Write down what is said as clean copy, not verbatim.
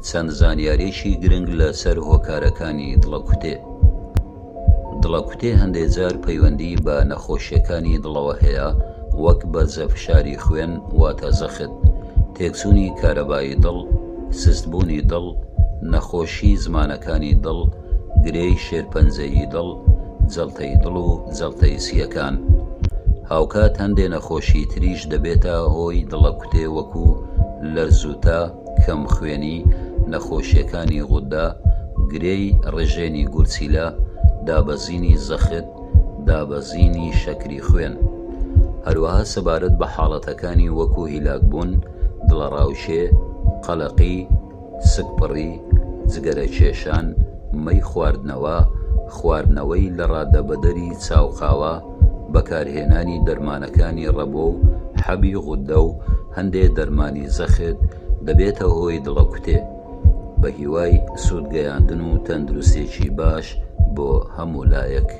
چەند زانیاریشی گرنگ لەسەر هۆکارەکانی دڵەکوتێ. دڵەکوتێ هەندێک جار پەیوەندی بە نەخۆشیەکانی دڵەوە هەیە، وەک بەرزەفشاری خوێن واتە زەخت، تێکچوونی کارەبایی دڵ، سستبوونی دڵ، نەخۆشی زمانەکانی دڵ، گرەی شێرپەنجەیی دڵ، جەڵتەی دڵ و جەڵتەی سیەکان. هاوکات هەندێک نەخۆشی تریش دەبێتە هۆی دڵەکوتێ، وەکو لەرزوتە، کەمخوێنی، نەخۆشیەکانی غودا، گرەی ڕێژێنی گورچیلە، دابەزینی زەخت، دابەزینی شەکری خوێن. هەروەها سەبارەت بە حاڵەتەکانی وەکو هیلاکبوون، دڵەڕاوشێ، قەلەقی، سکپڕی، جگەرە کێشان، مەی خواردنەوە، خواردنەوەی لە ڕادەبەدەری چاوقاوە، بەکارهێنانی دەرمانەکانی ڕەبۆ و حەبی غودە و هەندێک دەرمانی زەخت دەبێتە هۆی دڵەکوتێ، بە هیوای سوودگەیاندن و تەندروستێکی باش بۆ هەموو لایەک.